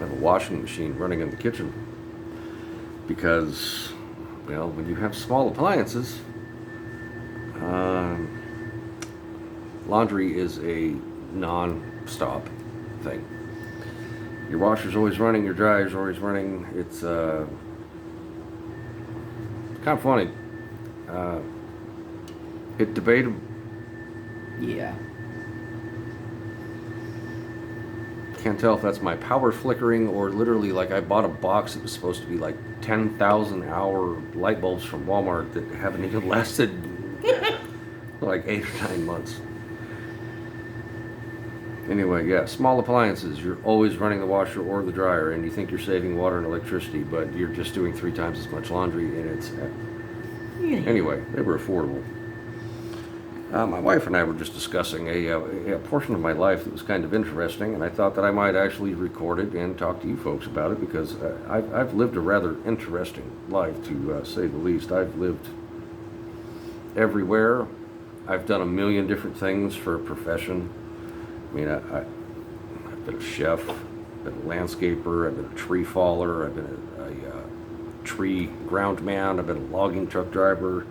have a washing machine running in the kitchen because, well, when you have small appliances, laundry is a non-stop thing. Your washer's always running, your dryer's always running. It's kind of funny. It debatable. Yeah. Can't tell if that's my power flickering or literally like I bought a box that was supposed to be like 10,000 hour light bulbs from Walmart that haven't even lasted like 8 or 9 months. Anyway, yeah, small appliances. You're always running the washer or the dryer, and you think you're saving water and electricity, but you're just doing 3 times as much laundry, and it's... Anyway, they were affordable. My wife and I were just discussing a portion of my life that was kind of interesting, and I thought that I might actually record it and talk to you folks about it, because I've lived a rather interesting life, to say the least. I've lived everywhere. I've done a million different things for a profession. I mean, I've been a chef, I've been a landscaper, I've been a tree faller, I've been a tree ground man, I've been a logging truck driver,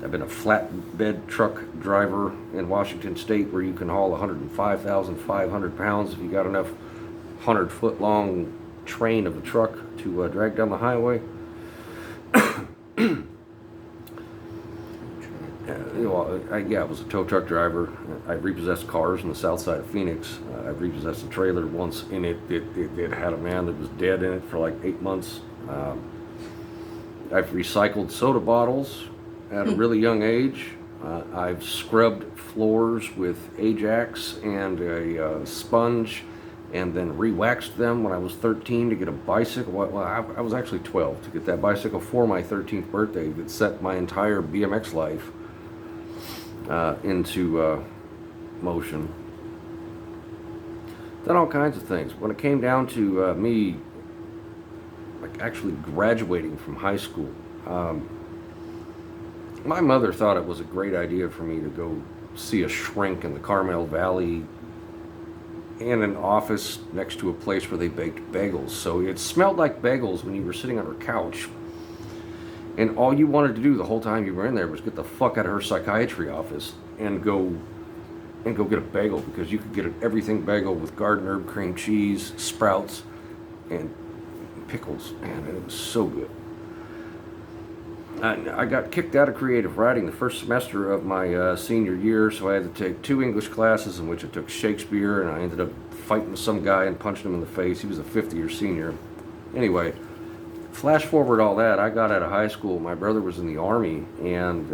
I've been a flatbed truck driver in Washington State where you can haul 105,500 pounds if you got enough 100-foot long train of a truck to drag down the highway. I was a tow truck driver. I repossessed cars in the south side of Phoenix. I repossessed a trailer once in it. It had a man that was dead in it for like 8 months. I've recycled soda bottles at a really young age. I've scrubbed floors with Ajax and a sponge and then re-waxed them when I was 13 to get a bicycle. Well, I was actually 12 to get that bicycle for my 13th birthday that set my entire BMX life into motion. Done all kinds of things. When it came down to me like actually graduating from high school, my mother thought it was a great idea for me to go see a shrink in the Carmel Valley in an office next to a place where they baked bagels. So it smelled like bagels when you were sitting on her couch. And all you wanted to do the whole time you were in there was get the fuck out of her psychiatry office and go get a bagel, because you could get an everything bagel with garden herb cream cheese, sprouts, and pickles. Man, it was so good. I got kicked out of creative writing the first semester of my senior year, so I had to take 2 English classes in which I took Shakespeare, and I ended up fighting some guy and punching him in the face. He was a 50-year senior. Anyway, flash forward all that, I got out of high school. My brother was in the Army, and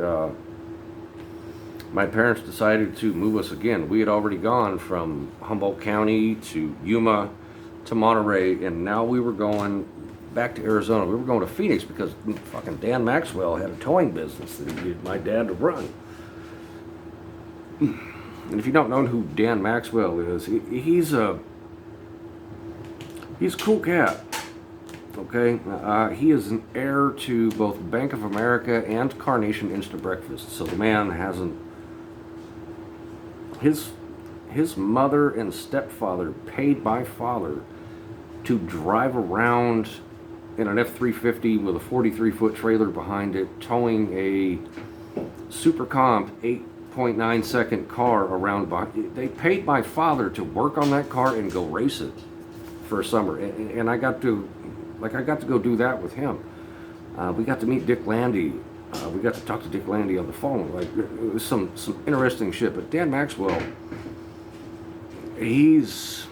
my parents decided to move us again. We had already gone from Humboldt County to Yuma to Monterey, and now we were going back to Arizona. We were going to Phoenix because fucking Dan Maxwell had a towing business that he needed my dad to run. And if you don't know who Dan Maxwell is, he's a cool cat. Okay, he is an heir to both Bank of America and Carnation Instant Breakfast. So the man hasn't. His mother and stepfather paid my father to drive around in an F-350 with a 43-foot trailer behind it, towing a Super Comp 8.9 second car around. They paid my father to work on that car and go race it for a summer, and I got to go do that with him. We got to meet Dick Landy. We got to talk to Dick Landy on the phone. Like, it was some interesting shit. But Dan Maxwell, he's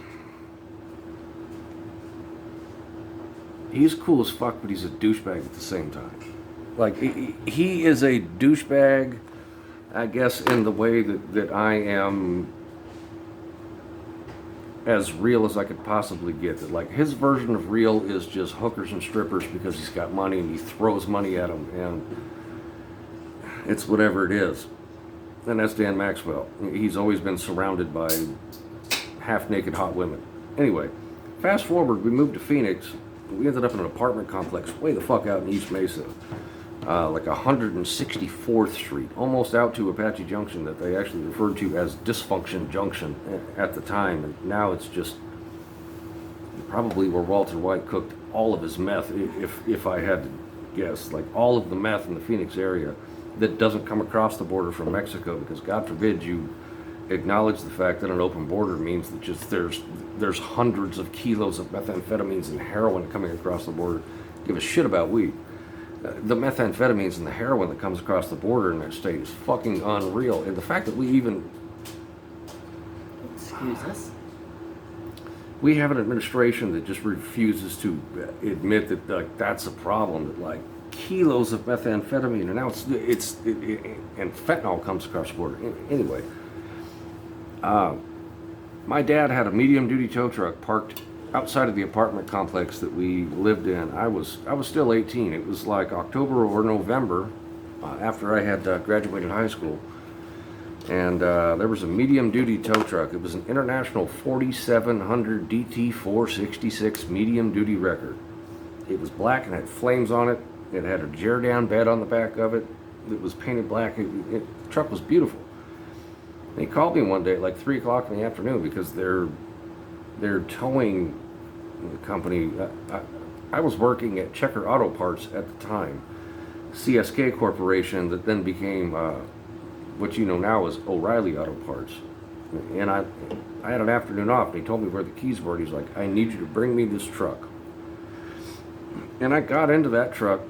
cool as fuck, but he's a douchebag at the same time. Like, he is a douchebag, I guess, in the way that I am as real as I could possibly get. That, like, his version of real is just hookers and strippers because he's got money and he throws money at them, and it's whatever it is. And that's Dan Maxwell. He's always been surrounded by half-naked hot women. Anyway, fast forward, we moved to Phoenix. We ended up in an apartment complex way the fuck out in East Mesa. Like 164th Street, almost out to Apache Junction, that they actually referred to as Dysfunction Junction at the time. And now it's just probably where Walter White cooked all of his meth, if I had to guess. Like all of the meth in the Phoenix area that doesn't come across the border from Mexico, because God forbid you acknowledge the fact that an open border means that just there's hundreds of kilos of methamphetamines and heroin coming across the border. Give a shit about weed. The methamphetamines and the heroin that comes across the border in that state is fucking unreal. And the fact that we even... Excuse us? We have an administration that just refuses to admit that like that's a problem, that like kilos of methamphetamine, and now and fentanyl comes across the border. Anyway, my dad had a medium-duty tow truck parked outside of the apartment complex that we lived in. I was still 18. It was like October or November after I had graduated high school. And there was a medium-duty tow truck. It was an International 4700 DT466 medium-duty record. It was black and had flames on it. It had a tear-down bed on the back of it. It was painted black. The truck was beautiful. And he called me one day at like 3 o'clock in the afternoon because their towing company. I was working at Checker Auto Parts at the time, CSK Corporation, that then became what you know now as O'Reilly Auto Parts. And I had an afternoon off, and he told me where the keys were. He's like, I need you to bring me this truck. And I got into that truck,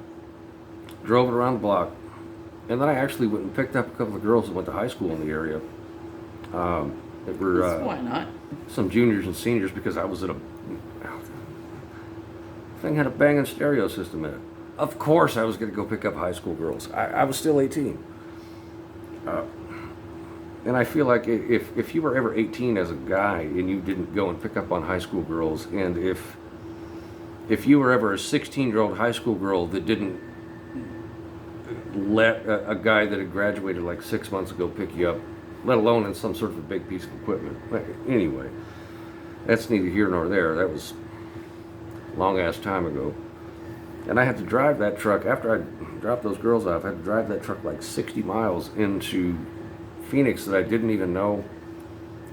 drove it around the block, and then I actually went and picked up a couple of girls that went to high school in the area. That were Why not? some juniors and seniors, because I was at a thing had a banging stereo system in it. Of course, I was going to go pick up high school girls. I was still 18. And I feel like if you were ever 18 as a guy and you didn't go and pick up on high school girls, and if you were ever a 16-year-old high school girl that didn't let a guy that had graduated like 6 months ago pick you up, let alone in some sort of a big piece of equipment. Anyway, that's neither here nor there. That was a long-ass time ago. And I had to drive that truck, after I dropped those girls off, I had to drive that truck like 60 miles into Phoenix that I didn't even know,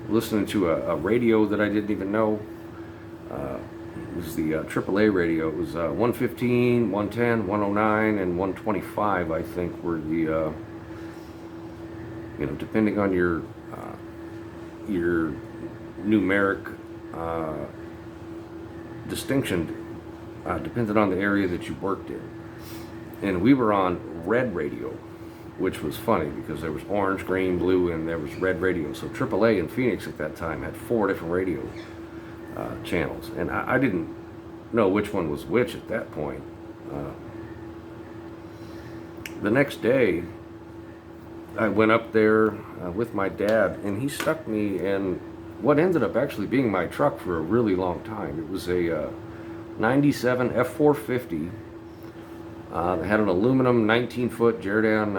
listening to a radio that I didn't even know. It was the AAA radio. It was 115, 110, 109, and 125, I think, were the, depending on your numeric distinction, depended on the area that you worked in. And we were on red radio, which was funny because there was orange, green, blue, and there was red radio. So AAA in Phoenix at that time had 4 different radio channels, and I didn't know which one was which at that point. The next day, I went up there with my dad, and he stuck me in what ended up actually being my truck for a really long time. It was a 97 F450 that had an aluminum 19-foot tear-down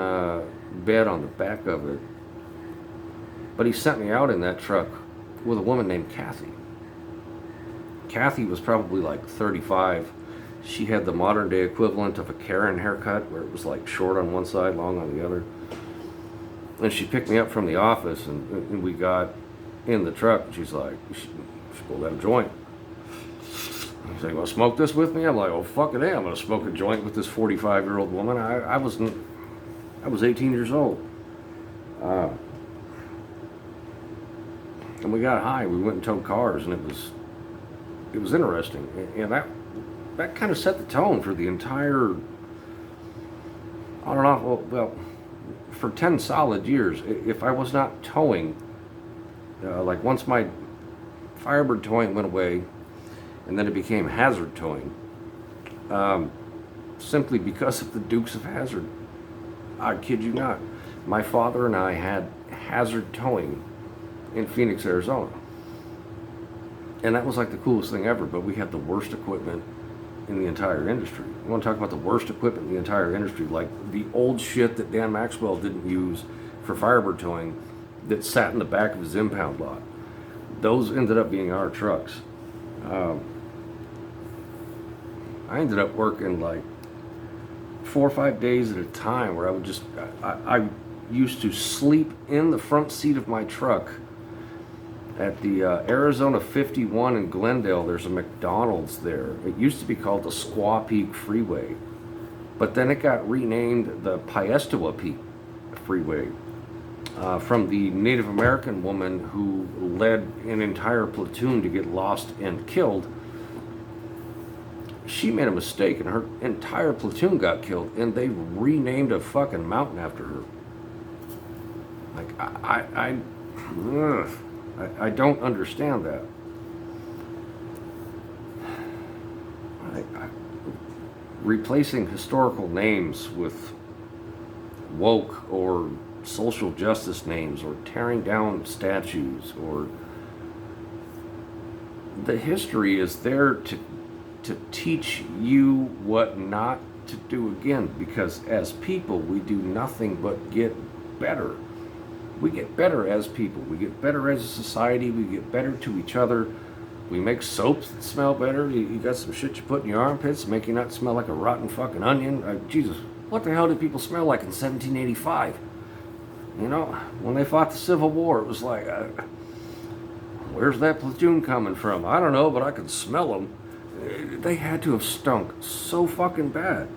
bed on the back of it. But he sent me out in that truck with a woman named Kathy. Kathy was probably like 35. She had the modern day equivalent of a Karen haircut, where it was like short on one side, long on the other. And she picked me up from the office, and we got in the truck, and she's like, she pulled out a joint. She's like, "Want to smoke this with me?" I'm like, "Oh, fucking yeah, I'm going to smoke a joint with this 45-year-old woman." I was 18 years old. And we got high. We went and towed cars, and it was interesting. And that kind of set the tone for the entire, I don't know, well, for 10 solid years. If I was not towing, like once my Firebird towing went away, and then it became hazard towing, simply because of the Dukes of Hazzard. I kid you not. My father and I had hazard towing in Phoenix, Arizona. And that was like the coolest thing ever, but we had the worst equipment in the entire industry. You want to talk about the worst equipment in the entire industry, like the old shit that Dan Maxwell didn't use for Firebird towing that sat in the back of his impound lot. Those ended up being our trucks. I ended up working like 4 or 5 days at a time, where I would I used to sleep in the front seat of my truck At the Arizona 51 in Glendale, there's a McDonald's there. It used to be called the Squaw Peak Freeway, but then it got renamed the Piestewa Peak Freeway from the Native American woman who led an entire platoon to get lost and killed. She made a mistake and her entire platoon got killed, and they renamed a fucking mountain after her. Like, I don't understand that. Replacing historical names with woke or social justice names, or tearing down statues, or the history is there to teach you what not to do again, because as people we do nothing but get better. We get better as people, we get better as a society, we get better to each other. We make soaps that smell better. You got some shit you put in your armpits to make you not smell like a rotten fucking onion. Jesus, what the hell did people smell like in 1785? You know, when they fought the Civil War, it was like, where's that platoon coming from? I don't know, but I could smell them. They had to have stunk so fucking bad.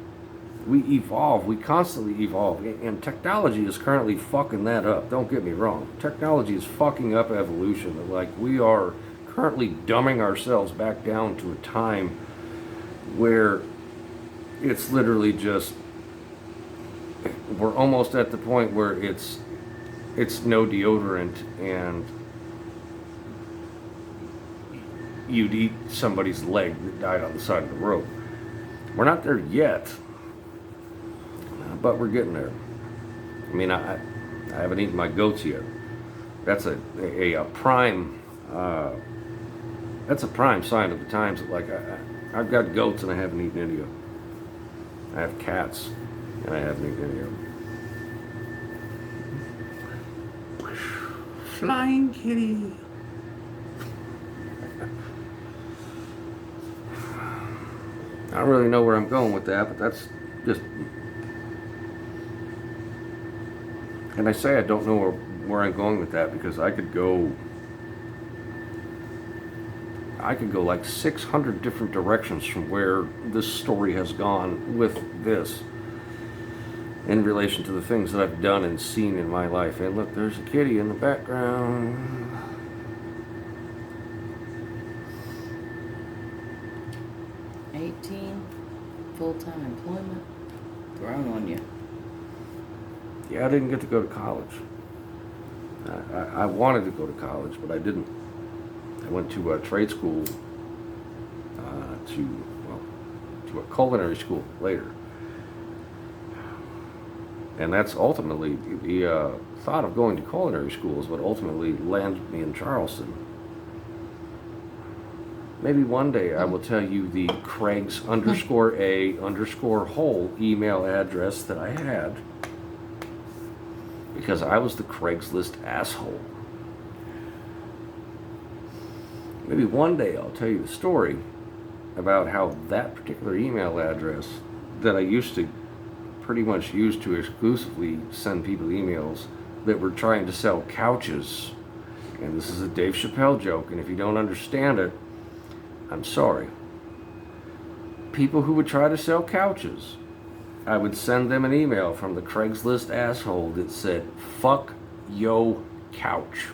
We evolve, we constantly evolve, and technology is currently fucking that up. Don't get me wrong. Technology is fucking up evolution. Like, we are currently dumbing ourselves back down to a time where it's literally just, we're almost at the point where it's no deodorant and you'd eat somebody's leg that died on the side of the road. We're not there yet, but we're getting there. I mean, I haven't eaten my goats yet. That's a prime that's a prime sign of the times that, like, I've got goats and I haven't eaten any of them. I have cats and I haven't eaten any of them. Flying kitty. I don't really know where I'm going with that, but that's just... And I say I don't know where I'm going with that because I could go like 600 different directions from where this story has gone with this in relation to the things that I've done and seen in my life. And look, there's a kitty in the background. Full-time employment thrown on you. Yeah, I didn't get to go to college. I wanted to go to college, but I didn't. I went to a trade school, to a culinary school later. And that's ultimately, the thought of going to culinary school is what ultimately landed me in Charleston. Maybe one day I will tell you the Craigs_A_hole email address that I had, because I was the Craigslist asshole. Maybe one day I'll tell you the story about how that particular email address that I used to pretty much use to exclusively send people emails that were trying to sell couches. And this is a Dave Chappelle joke, and if you don't understand it, I'm sorry. People who would try to sell couches, I would send them an email from the Craigslist asshole that said, "Fuck yo couch."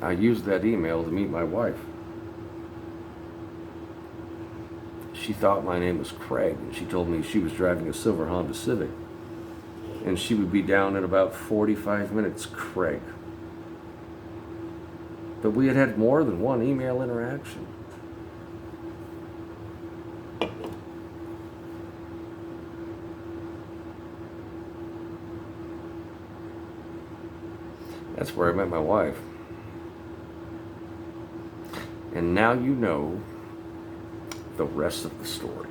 I used that email to meet my wife. She thought my name was Craig, and she told me she was driving a silver Honda Civic. And she would be down in about 45 minutes, Craig. But we had had more than one email interaction. That's where I met my wife. And now you know the rest of the story.